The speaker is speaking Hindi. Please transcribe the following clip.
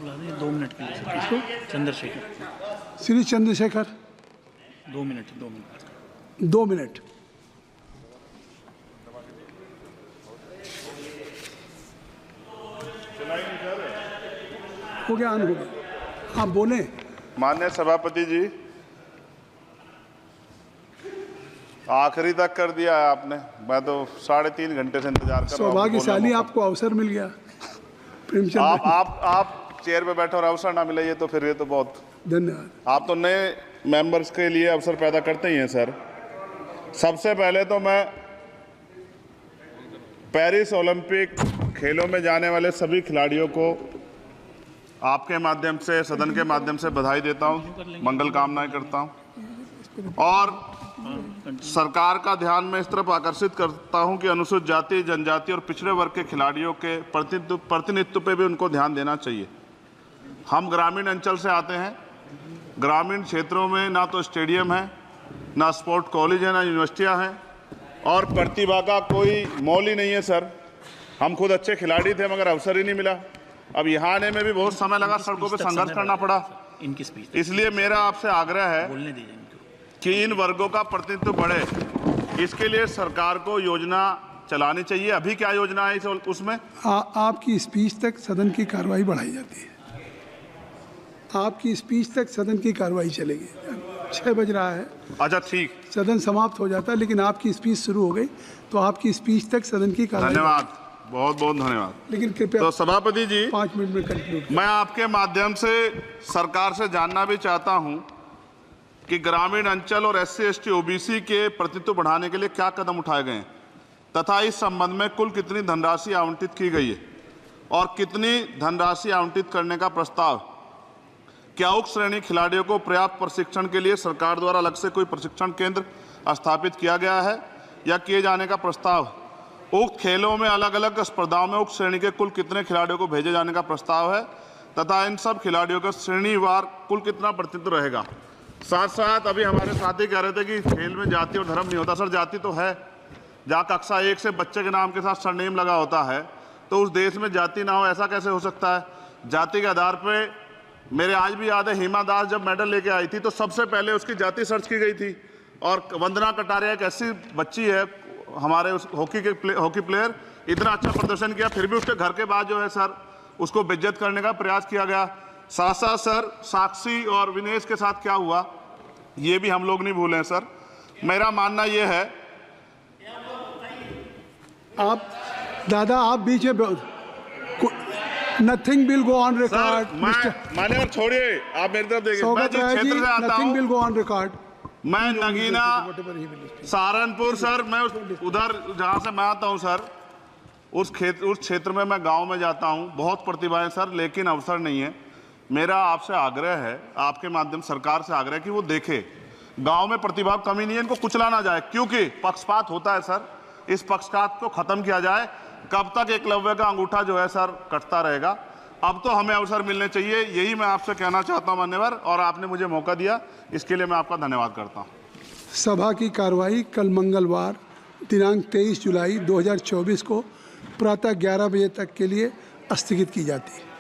बुला दें 2 मिनट के लिए सर। किसको? Chandrashekhar. Shri Chandrashekhar 2 minute 2 minute. 2 minute. हो गया, ऑन हो गया। आप बोले। माननीय सभापति जी, आखिरी तक कर दिया है आपने। मैं तो 3.5 घंटे से इंतजार कर रहा हूँ। सौभाग्यशाली आपको अवसर मिल गया। प्रेमचंद आप चेयर पे बैठे और अवसर ना मिले, ये तो फिर ये तो बहुत धन्यवाद। आप तो नए मेंबर्स के लिए अवसर पैदा करते ही हैं सर। सबसे पहले तो मैं पेरिस ओलंपिक खेलों में जाने वाले सभी खिलाड़ियों को आपके माध्यम से, सदन के माध्यम से बधाई देता हूं, मंगल कामनाएं करता हूं और सरकार का ध्यान मैं इस तरफ आकर्षित करता हूं कि अनुसूचित जाति, जनजाति और पिछड़े वर्ग के खिलाड़ियों के प्रतिनिधित्व पे भी उनको ध्यान देना चाहिए। हम ग्रामीण अंचल से आते हैं। ग्रामीण क्षेत्रों में ना तो स्टेडियम है, ना स्पोर्ट कॉलेज है, ना यूनिवर्सिटियां हैं और प्रतिभा का कोई मोल ही नहीं है सर। हम खुद अच्छे खिलाड़ी थे मगर अवसर ही नहीं मिला। अब यहाँ आने में भी बहुत समय लगा, सड़कों पे संघर्ष करना पड़ा। इनकी स्पीच इसलिए मेरा आपसे आग्रह है बोलने दीजिए इनको कि इन वर्गों का प्रतिनिधित्व बढ़े। इसके लिए सरकार को योजना चलानी चाहिए। अभी क्या योजना है उसमें? आपकी स्पीच तक सदन की कार्रवाई बढ़ाई जाती है। आपकी स्पीच तक सदन की कार्रवाई चलेगी। 6 बज रहा है। अच्छा ठीक, सदन समाप्त हो जाता है, लेकिन आपकी स्पीच शुरू हो गई तो आपकी स्पीच तक सदन की कार्रवाई। धन्यवाद, बहुत बहुत धन्यवाद। लेकिन कृपया तो सभापति जी 5 मिनट में कंक्लूड। मैं आपके माध्यम से सरकार से जानना भी चाहता हूं कि ग्रामीण अंचल और SC, ST, OBC के प्रतिनिधित्व बढ़ाने के लिए क्या कदम उठाए गए हैं तथा इस संबंध में कुल कितनी धनराशि आवंटित की गई है और कितनी धनराशि आवंटित करने का प्रस्ताव। क्या उक्त श्रेणी खिलाड़ियों को पर्याप्त प्रशिक्षण के लिए सरकार द्वारा अलग से कोई प्रशिक्षण केंद्र स्थापित किया गया है या किए जाने का प्रस्ताव। उक्त खेलों में अलग अलग स्पर्धाओं में उक्त श्रेणी के कुल कितने खिलाड़ियों को भेजे जाने का प्रस्ताव है तथा इन सब खिलाड़ियों का श्रेणीवार कुल कितना प्रतिनिधित्व रहेगा। साथ साथ अभी हमारे साथी कह रहे थे कि खेल में जाति और धर्म नहीं होता। सर जाति तो है। जहाँ कक्षा 1 से बच्चे के नाम के साथ सरनेम लगा होता है तो उस देश में जाति ना हो, ऐसा कैसे हो सकता है? जाति के आधार पर मेरे आज भी याद है, हिमा दास जब मेडल लेके आई थी तो सबसे पहले उसकी जाति सर्च की गई थी। और वंदना कटारिया एक ऐसी बच्ची है हमारे उस हॉकी प्लेयर, इतना अच्छा प्रदर्शन किया, फिर भी उसके घर के बाद जो है सर उसको बेइज्जत करने का प्रयास किया गया। साथ साथ सर साक्षी और विनेश के साथ क्या हुआ ये भी हम लोग नहीं भूलें सर। मेरा मानना ये है। आप दादा आप बीच में nothing will go on record. मान्यवर छोड़िए, आप मेरी तरफ देखिए। मैं जिस क्षेत्र से आता नथिंग विल हूँ, गो ऑन रिकॉर्ड। मैं नगीना सहारनपुर सर, मैं उधर जहाँ से मैं आता हूँ सर, उस क्षेत्र में मैं गांव में जाता हूँ। बहुत प्रतिभाएं सर, लेकिन अवसर नहीं है। मेरा आपसे आग्रह है, आपके माध्यम सरकार से आग्रह है कि वो देखे गांव में प्रतिभा कमी नहीं है, इनको कुचला ना जाए क्योंकि पक्षपात होता है सर। इस पक्षपात को खत्म किया जाए। कब तक एकलव्य का अंगूठा जो है सर कटता रहेगा? अब तो हमें अवसर मिलने चाहिए, यही मैं आपसे कहना चाहता हूं मान्यवर, और आपने मुझे मौका दिया इसके लिए मैं आपका धन्यवाद करता हूं। सभा की कार्रवाई कल मंगलवार दिनांक 23 जुलाई 2024 को प्रातः 11 बजे तक के लिए स्थगित की जाती है।